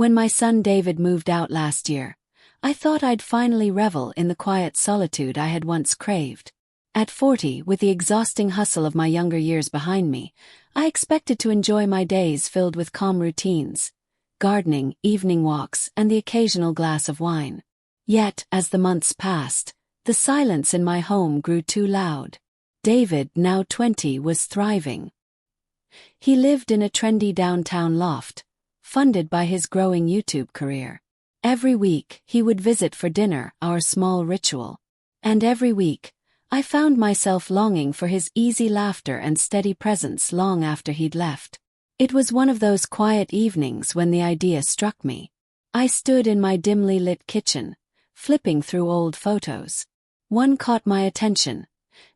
When my son David moved out last year, I thought I'd finally revel in the quiet solitude I had once craved. At 40, with the exhausting hustle of my younger years behind me, I expected to enjoy my days filled with calm routines, gardening, evening walks, and the occasional glass of wine. Yet, as the months passed, the silence in my home grew too loud. David, now 20, was thriving. He lived in a trendy downtown loft, funded by his growing YouTube career. Every week, he would visit for dinner, our small ritual. And every week, I found myself longing for his easy laughter and steady presence long after he'd left. It was one of those quiet evenings when the idea struck me. I stood in my dimly lit kitchen, flipping through old photos. One caught my attention,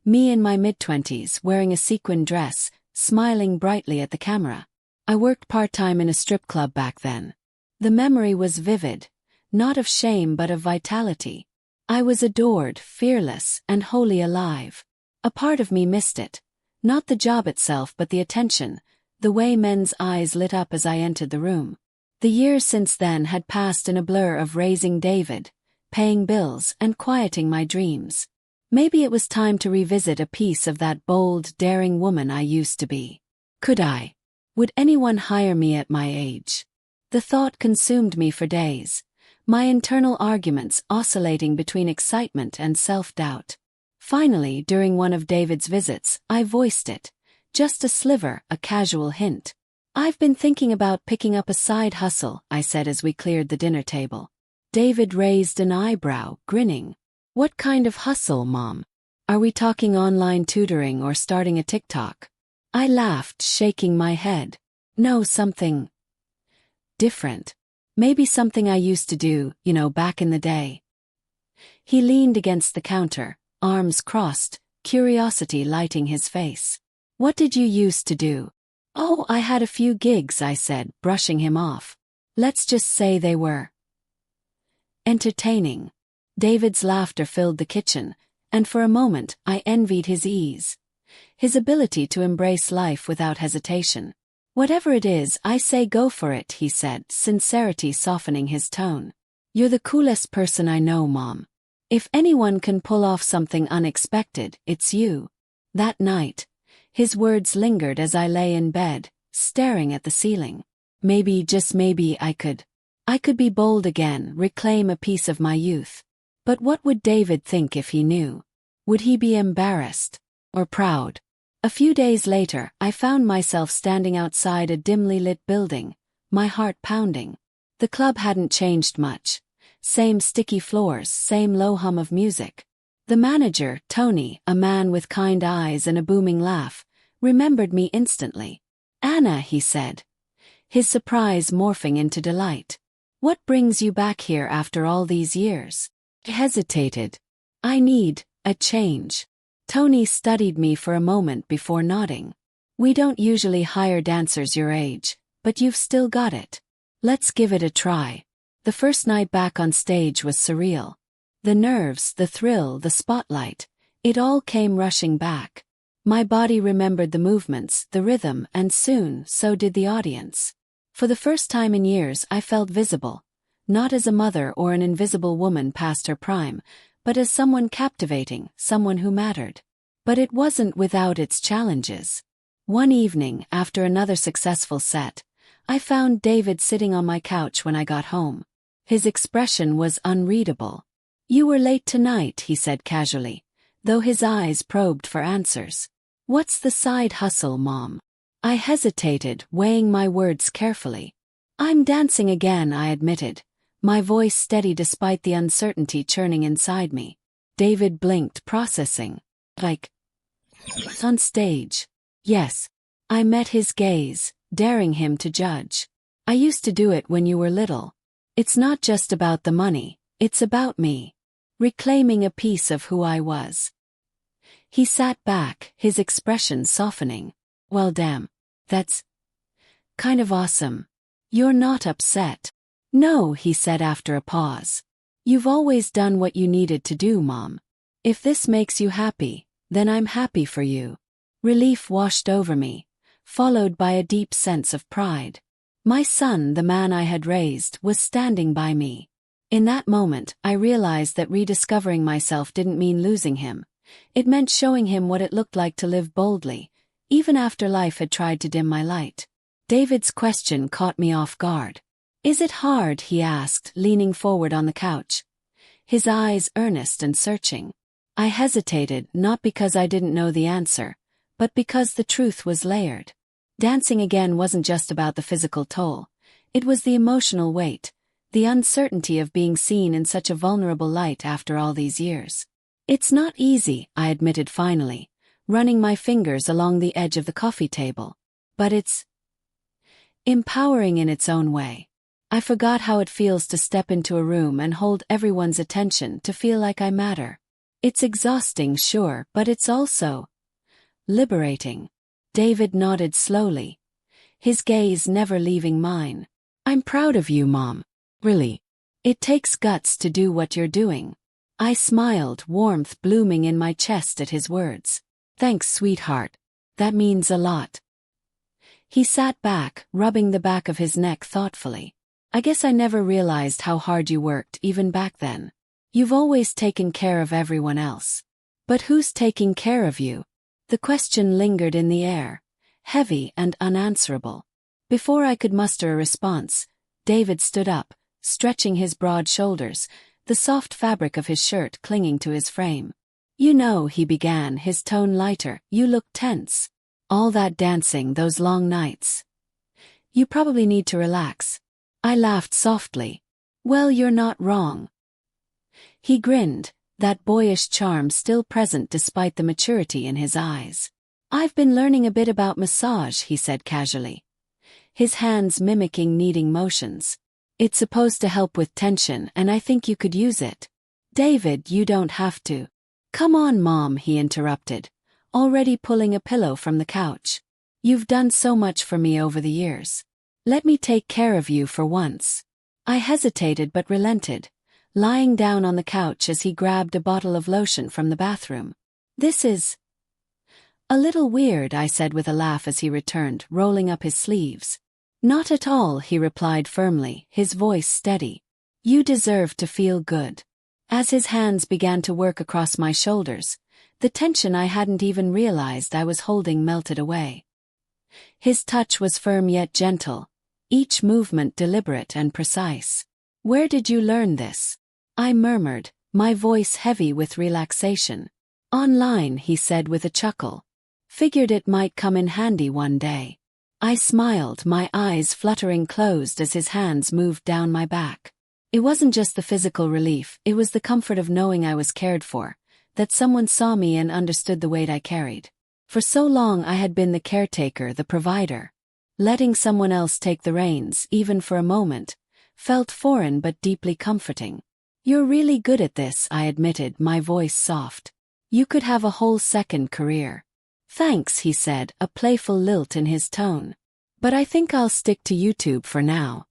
me in my mid-20s wearing a sequin dress, smiling brightly at the camera. I worked part-time in a strip club back then. The memory was vivid, not of shame but of vitality. I was adored, fearless, and wholly alive. A part of me missed it. Not the job itself but the attention, the way men's eyes lit up as I entered the room. The years since then had passed in a blur of raising David, paying bills, and quieting my dreams. Maybe it was time to revisit a piece of that bold, daring woman I used to be. Could I? Would anyone hire me at my age? The thought consumed me for days, my internal arguments oscillating between excitement and self-doubt. Finally, during one of David's visits, I voiced it. Just a sliver, a casual hint. "I've been thinking about picking up a side hustle," I said as we cleared the dinner table. David raised an eyebrow, grinning. "What kind of hustle, Mom? Are we talking online tutoring or starting a TikTok?" I laughed, shaking my head. "No, something different. Maybe something I used to do, back in the day." He leaned against the counter, arms crossed, curiosity lighting his face. "What did you used to do?" "Oh, I had a few gigs," I said, brushing him off. "Let's just say they were entertaining." David's laughter filled the kitchen, and for a moment I envied his ease. His ability to embrace life without hesitation. "Whatever it is, I say go for it," he said, sincerity softening his tone. "You're the coolest person I know, Mom. If anyone can pull off something unexpected, it's you." That night, his words lingered as I lay in bed, staring at the ceiling. Maybe, just maybe, I could be bold again, reclaim a piece of my youth. But what would David think if he knew? Would he be embarrassed? Or proud? A few days later, I found myself standing outside a dimly lit building, my heart pounding. The club hadn't changed much. Same sticky floors, same low hum of music. The manager, Tony, a man with kind eyes and a booming laugh, remembered me instantly. "Anna," he said, his surprise morphing into delight. "What brings you back here after all these years?" I hesitated. "I need a change." Tony studied me for a moment before nodding. "We don't usually hire dancers your age, but you've still got it. Let's give it a try." The first night back on stage was surreal. The nerves, the thrill, the spotlight, it all came rushing back. My body remembered the movements, the rhythm, and soon, so did the audience. For the first time in years, I felt visible. Not as a mother or an invisible woman past her prime, but as someone captivating, someone who mattered. But it wasn't without its challenges. One evening, after another successful set, I found David sitting on my couch when I got home. His expression was unreadable. "You were late tonight," he said casually, though his eyes probed for answers. "What's the side hustle, Mom?" I hesitated, weighing my words carefully. "I'm dancing again," I admitted, my voice steady despite the uncertainty churning inside me. David blinked, processing. "Like on stage?" "Yes." I met his gaze, daring him to judge. "I used to do it when you were little. It's not just about the money, it's about me. Reclaiming a piece of who I was." He sat back, his expression softening. "Well, damn. That's kind of awesome. You're not upset?" "No," he said after a pause. "You've always done what you needed to do, Mom. If this makes you happy, then I'm happy for you." Relief washed over me, followed by a deep sense of pride. My son, the man I had raised, was standing by me. In that moment, I realized that rediscovering myself didn't mean losing him. It meant showing him what it looked like to live boldly, even after life had tried to dim my light. David's question caught me off guard. "Is it hard?" he asked, leaning forward on the couch, his eyes earnest and searching. I hesitated, not because I didn't know the answer, but because the truth was layered. Dancing again wasn't just about the physical toll. It was the emotional weight, the uncertainty of being seen in such a vulnerable light after all these years. "It's not easy," I admitted finally, running my fingers along the edge of the coffee table. "But it's empowering in its own way. I forgot how it feels to step into a room and hold everyone's attention, to feel like I matter. It's exhausting, sure, but it's also liberating." David nodded slowly, his gaze never leaving mine. "I'm proud of you, Mom. Really. It takes guts to do what you're doing." I smiled, warmth blooming in my chest at his words. "Thanks, sweetheart. That means a lot." He sat back, rubbing the back of his neck thoughtfully. "I guess I never realized how hard you worked, even back then. You've always taken care of everyone else. But who's taking care of you?" The question lingered in the air, heavy and unanswerable. Before I could muster a response, David stood up, stretching his broad shoulders, the soft fabric of his shirt clinging to his frame. "You know," he began, his tone lighter, "you look tense. All that dancing, those long nights. You probably need to relax." I laughed softly. "Well, you're not wrong." He grinned, that boyish charm still present despite the maturity in his eyes. "I've been learning a bit about massage," he said casually, his hands mimicking kneading motions. "It's supposed to help with tension, and I think you could use it." "David, you don't have to." "Come on, Mom," he interrupted, already pulling a pillow from the couch. "You've done so much for me over the years. Let me take care of you for once." I hesitated but relented, lying down on the couch as he grabbed a bottle of lotion from the bathroom. "This is a little weird," I said with a laugh as he returned, rolling up his sleeves. "Not at all," he replied firmly, his voice steady. "You deserve to feel good." As his hands began to work across my shoulders, the tension I hadn't even realized I was holding melted away. His touch was firm yet gentle, each movement deliberate and precise. "Where did you learn this?" I murmured, my voice heavy with relaxation. "Online," he said with a chuckle. "Figured it might come in handy one day." I smiled, my eyes fluttering closed as his hands moved down my back. It wasn't just the physical relief, it was the comfort of knowing I was cared for, that someone saw me and understood the weight I carried. For so long I had been the caretaker, the provider. Letting someone else take the reins, even for a moment, felt foreign but deeply comforting. "You're really good at this," I admitted, my voice soft. "You could have a whole second career." "Thanks," he said, a playful lilt in his tone. "But I think I'll stick to YouTube for now."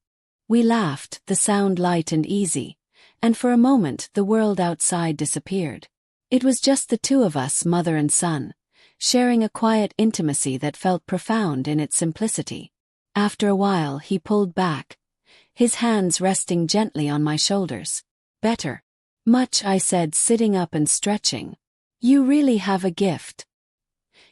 We laughed, the sound light and easy, and for a moment the world outside disappeared. It was just the two of us, mother and son, sharing a quiet intimacy that felt profound in its simplicity. After a while he pulled back, his hands resting gently on my shoulders. "Better." "Much," I said, sitting up and stretching. "You really have a gift."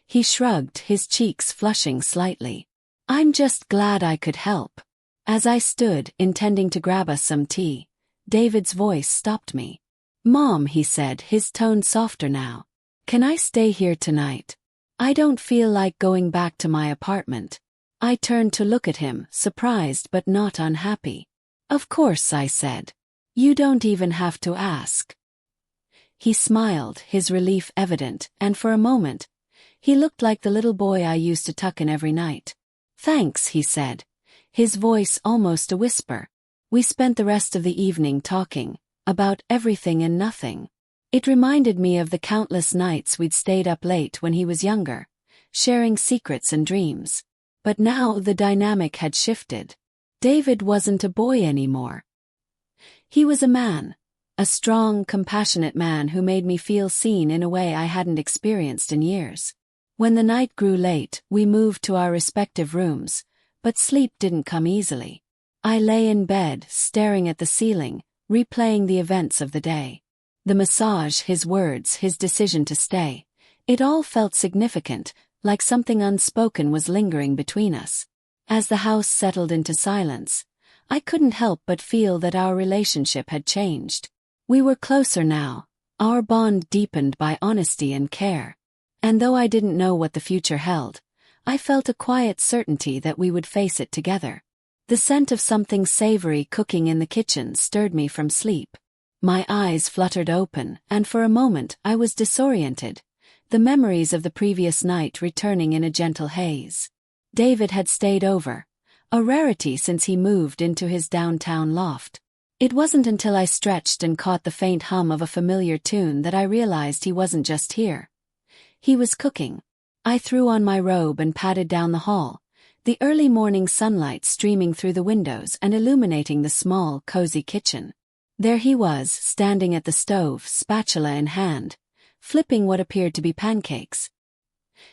He shrugged, his cheeks flushing slightly. "I'm just glad I could help." As I stood, intending to grab us some tea, David's voice stopped me. "Mom," he said, his tone softer now. "Can I stay here tonight? I don't feel like going back to my apartment." I turned to look at him, surprised but not unhappy. "Of course," I said. "You don't even have to ask." He smiled, his relief evident, and for a moment, he looked like the little boy I used to tuck in every night. "Thanks," he said, his voice almost a whisper. We spent the rest of the evening talking about everything and nothing. It reminded me of the countless nights we'd stayed up late when he was younger, sharing secrets and dreams. But now the dynamic had shifted. David wasn't a boy anymore. He was a man, a strong, compassionate man who made me feel seen in a way I hadn't experienced in years. When the night grew late, we moved to our respective rooms, but sleep didn't come easily. I lay in bed, staring at the ceiling, replaying the events of the day. The massage, his words, his decision to stay. It all felt significant, like something unspoken was lingering between us. As the house settled into silence, I couldn't help but feel that our relationship had changed. We were closer now, our bond deepened by honesty and care. And though I didn't know what the future held, I felt a quiet certainty that we would face it together. The scent of something savory cooking in the kitchen stirred me from sleep. My eyes fluttered open, and for a moment I was disoriented, the memories of the previous night returning in a gentle haze. David had stayed over, a rarity since he moved into his downtown loft. It wasn't until I stretched and caught the faint hum of a familiar tune that I realized he wasn't just here. He was cooking. I threw on my robe and padded down the hall, the early morning sunlight streaming through the windows and illuminating the small, cozy kitchen. There he was, standing at the stove, spatula in hand, flipping what appeared to be pancakes.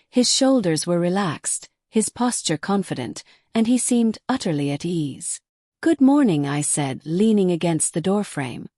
His shoulders were relaxed, his posture confident, and he seemed utterly at ease. "Good morning," I said, leaning against the doorframe.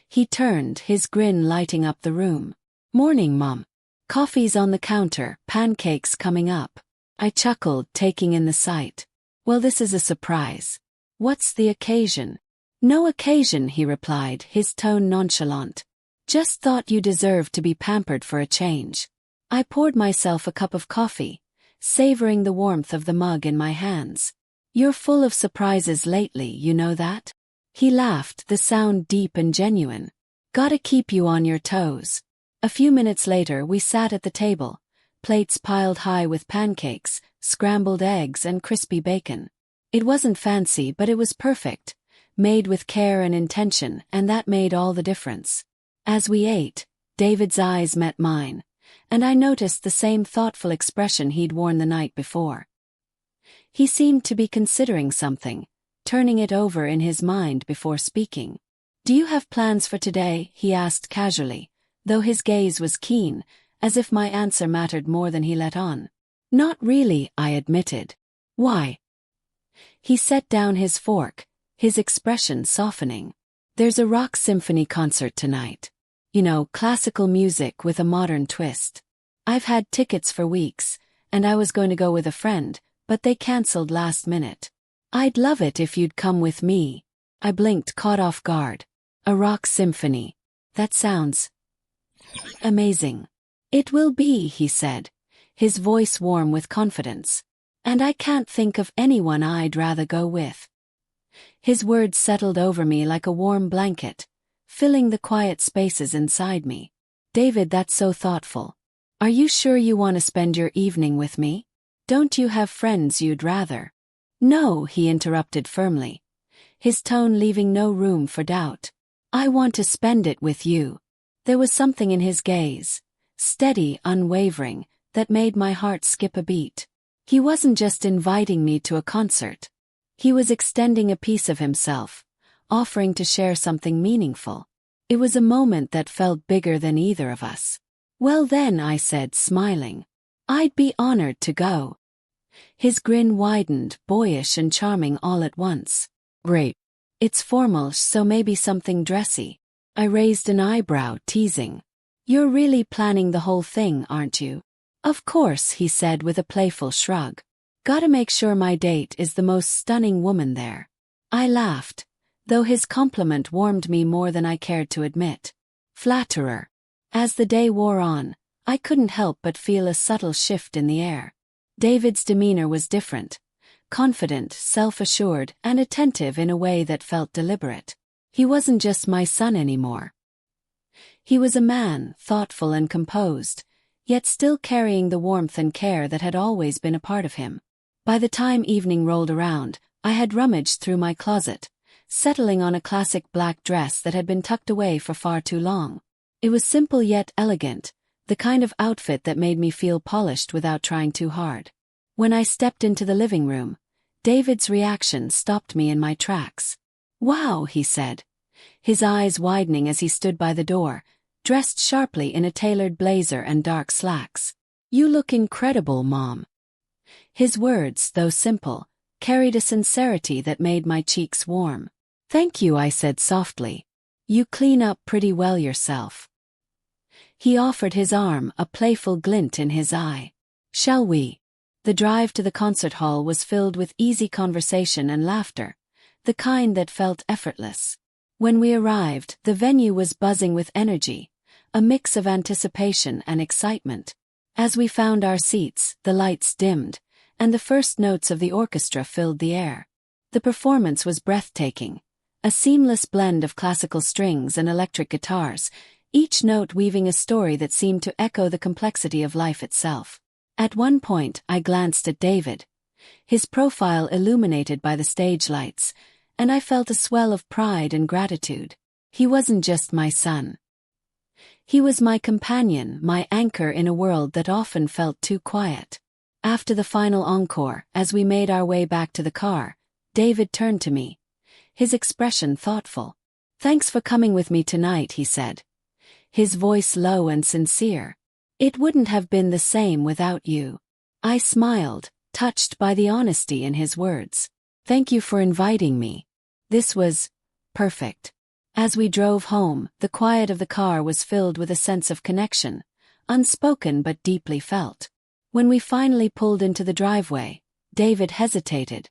He turned, his grin lighting up the room. "Morning, Mom. Coffee's on the counter, pancakes coming up." I chuckled, taking in the sight. "Well, this is a surprise. What's the occasion?" "No occasion," he replied, his tone nonchalant. "Just thought you deserved to be pampered for a change." I poured myself a cup of coffee, savoring the warmth of the mug in my hands. "You're full of surprises lately, you know that?" He laughed, the sound deep and genuine. "Gotta keep you on your toes." A few minutes later we sat at the table, plates piled high with pancakes, scrambled eggs and crispy bacon. It wasn't fancy, but it was perfect, made with care and intention, and that made all the difference. As we ate, David's eyes met mine, and I noticed the same thoughtful expression he'd worn the night before. He seemed to be considering something, turning it over in his mind before speaking. "Do you have plans for today?" he asked casually, though his gaze was keen, as if my answer mattered more than he let on. "Not really," I admitted. "Why?" He set down his fork, his expression softening. "There's a rock symphony concert tonight. You know, classical music with a modern twist. I've had tickets for weeks, and I was going to go with a friend, but they canceled last minute. I'd love it if you'd come with me." I blinked, caught off guard. "A rock symphony. That sounds amazing." "It will be," he said, his voice warm with confidence. "And I can't think of anyone I'd rather go with." His words settled over me like a warm blanket, filling the quiet spaces inside me. "David, that's so thoughtful. Are you sure you want to spend your evening with me? Don't you have friends you'd rather?" "No," he interrupted firmly, his tone leaving no room for doubt. "I want to spend it with you." There was something in his gaze, steady, unwavering, that made my heart skip a beat. He wasn't just inviting me to a concert. He was extending a piece of himself, offering to share something meaningful. It was a moment that felt bigger than either of us. "Well then," I said, smiling, "I'd be honored to go." His grin widened, boyish and charming all at once. "Great. It's formal, so maybe something dressy." I raised an eyebrow, teasing. "You're really planning the whole thing, aren't you?" "Of course," he said with a playful shrug. "Gotta make sure my date is the most stunning woman there." I laughed, though his compliment warmed me more than I cared to admit. Flatterer. As the day wore on, I couldn't help but feel a subtle shift in the air. David's demeanor was different, confident, self-assured, and attentive in a way that felt deliberate. He wasn't just my son anymore. He was a man, thoughtful and composed, yet still carrying the warmth and care that had always been a part of him. By the time evening rolled around, I had rummaged through my closet, settling on a classic black dress that had been tucked away for far too long. It was simple yet elegant, the kind of outfit that made me feel polished without trying too hard. When I stepped into the living room, David's reaction stopped me in my tracks. "Wow," he said, his eyes widening as he stood by the door, dressed sharply in a tailored blazer and dark slacks. "You look incredible, Mom." His words, though simple, carried a sincerity that made my cheeks warm. "Thank you," I said softly. "You clean up pretty well yourself." He offered his arm, a playful glint in his eye. "Shall we?" The drive to the concert hall was filled with easy conversation and laughter, the kind that felt effortless. When we arrived, the venue was buzzing with energy, a mix of anticipation and excitement. As we found our seats, the lights dimmed, and the first notes of the orchestra filled the air. The performance was breathtaking, a seamless blend of classical strings and electric guitars, each note weaving a story that seemed to echo the complexity of life itself. At one point, I glanced at David, his profile illuminated by the stage lights, and I felt a swell of pride and gratitude. He wasn't just my son. He was my companion, my anchor in a world that often felt too quiet. After the final encore, as we made our way back to the car, David turned to me, his expression thoughtful. "Thanks for coming with me tonight," he said, his voice low and sincere. "It wouldn't have been the same without you." I smiled, touched by the honesty in his words. "Thank you for inviting me. This was perfect." As we drove home, the quiet of the car was filled with a sense of connection, unspoken but deeply felt. When we finally pulled into the driveway, David hesitated,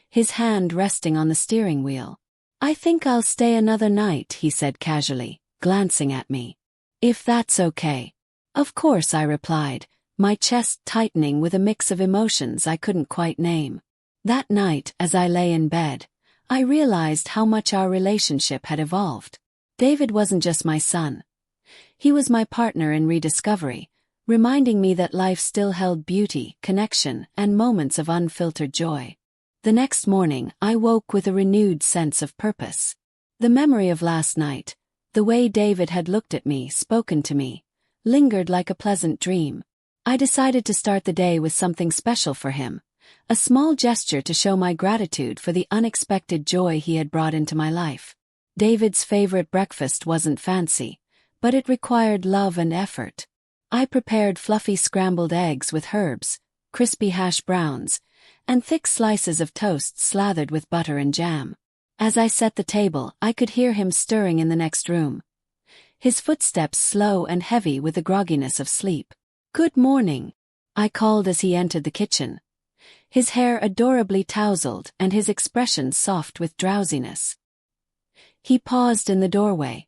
his hand resting on the steering wheel. "I think I'll stay another night," he said casually, glancing at me. "If that's okay." "Of course," I replied, my chest tightening with a mix of emotions I couldn't quite name. That night, as I lay in bed, I realized how much our relationship had evolved. David wasn't just my son. He was my partner in rediscovery, reminding me that life still held beauty, connection, and moments of unfiltered joy. The next morning, I woke with a renewed sense of purpose. The memory of last night, the way David had looked at me, spoken to me, lingered like a pleasant dream. I decided to start the day with something special for him, a small gesture to show my gratitude for the unexpected joy he had brought into my life. David's favorite breakfast wasn't fancy, but it required love and effort. I prepared fluffy scrambled eggs with herbs, crispy hash browns, and thick slices of toast slathered with butter and jam. As I set the table, I could hear him stirring in the next room, his footsteps slow and heavy with the grogginess of sleep. "Good morning," I called as he entered the kitchen, his hair adorably tousled and his expression soft with drowsiness. He paused in the doorway,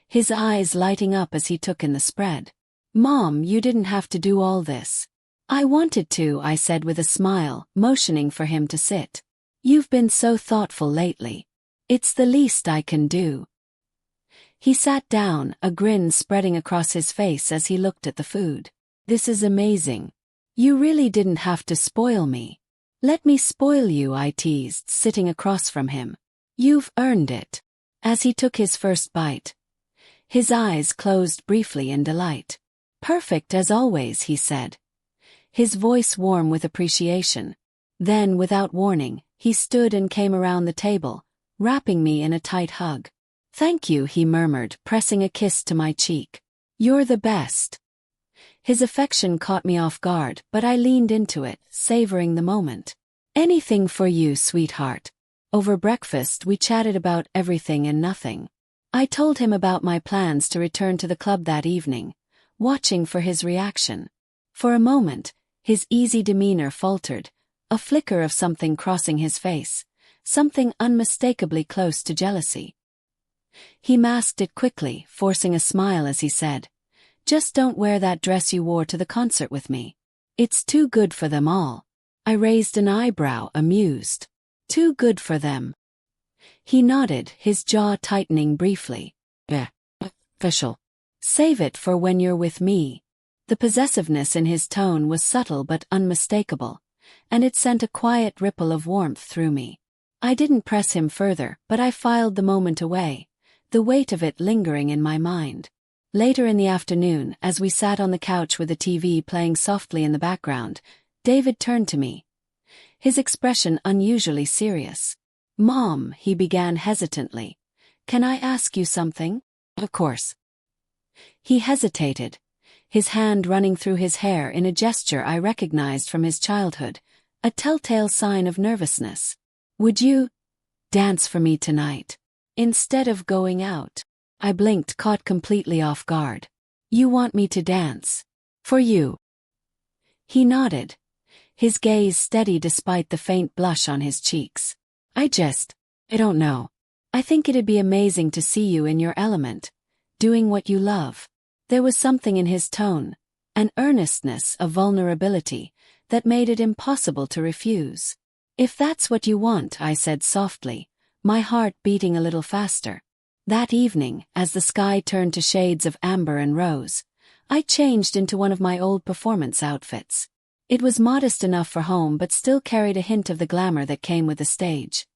his eyes lighting up as he took in the spread. "Mom, you didn't have to do all this." "I wanted to," I said with a smile, motioning for him to sit. "You've been so thoughtful lately. It's the least I can do." He sat down, a grin spreading across his face as he looked at the food. "This is amazing. You really didn't have to spoil me." "Let me spoil you," I teased, sitting across from him. "You've earned it." As he took his first bite, his eyes closed briefly in delight. "Perfect as always," he said, his voice warm with appreciation. Then, without warning, he stood and came around the table, wrapping me in a tight hug. "Thank you," he murmured, pressing a kiss to my cheek. "You're the best." His affection caught me off guard, but I leaned into it, savoring the moment. "Anything for you, sweetheart." Over breakfast, we chatted about everything and nothing. I told him about my plans to return to the club that evening, watching for his reaction. For a moment, his easy demeanor faltered, a flicker of something crossing his face, something unmistakably close to jealousy. He masked it quickly, forcing a smile as he said, "Just don't wear that dress you wore to the concert with me. It's too good for them all." I raised an eyebrow, amused. "Too good for them?" He nodded, his jaw tightening briefly. Official. "Save it for when you're with me." The possessiveness in his tone was subtle but unmistakable, and it sent a quiet ripple of warmth through me. I didn't press him further, but I filed the moment away, the weight of it lingering in my mind. Later in the afternoon, as we sat on the couch with the TV playing softly in the background, David turned to me, his expression unusually serious. "Mom," he began hesitantly, "can I ask you something?" "Of course." He hesitated, his hand running through his hair in a gesture I recognized from his childhood, a telltale sign of nervousness. Would you dance for me tonight? Instead of going out. I blinked, caught completely off guard. You want me to dance? For you? He nodded, his gaze steady despite the faint blush on his cheeks. I don't know. I think it'd be amazing to see you in your element, doing what you love. There was something in his tone, an earnestness, a vulnerability, that made it impossible to refuse. If that's what you want, I said softly, my heart beating a little faster. That evening, as the sky turned to shades of amber and rose, I changed into one of my old performance outfits. It was modest enough for home but still carried a hint of the glamour that came with the stage.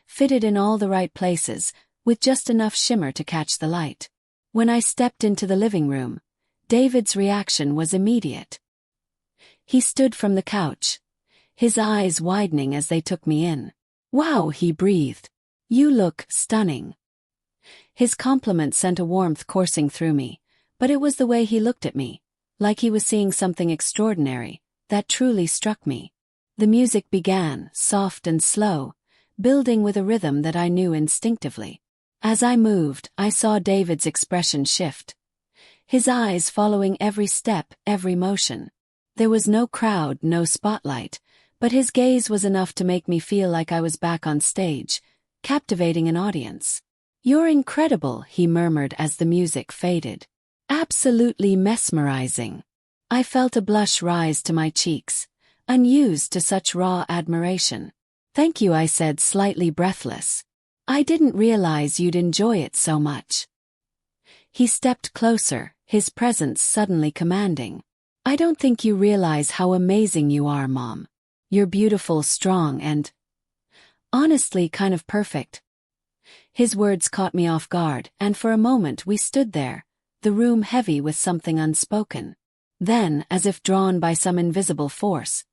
Fitted in all the right places, with just enough shimmer to catch the light. When I stepped into the living room, David's reaction was immediate. He stood from the couch, his eyes widening as they took me in. Wow, he breathed. You look stunning. His compliment sent a warmth coursing through me, but it was the way he looked at me, like he was seeing something extraordinary, that truly struck me. The music began, soft and slow, building with a rhythm that I knew instinctively. As I moved, I saw David's expression shift, his eyes following every step, every motion. There was no crowd, no spotlight, but his gaze was enough to make me feel like I was back on stage, captivating an audience. You're incredible, he murmured as the music faded. Absolutely mesmerizing. I felt a blush rise to my cheeks, unused to such raw admiration. Thank you, I said, slightly breathless. I didn't realize you'd enjoy it so much. He stepped closer, his presence suddenly commanding. I don't think you realize how amazing you are, Mom. You're beautiful, strong, and honestly kind of perfect. His words caught me off guard, and for a moment we stood there, the room heavy with something unspoken. Then, as if drawn by some invisible force,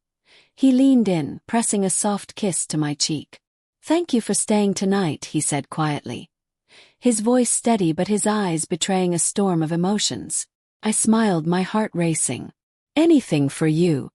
he leaned in, pressing a soft kiss to my cheek. Thank you for staying tonight, he said quietly. His voice steady but his eyes betraying a storm of emotions. I smiled, my heart racing. Anything for you.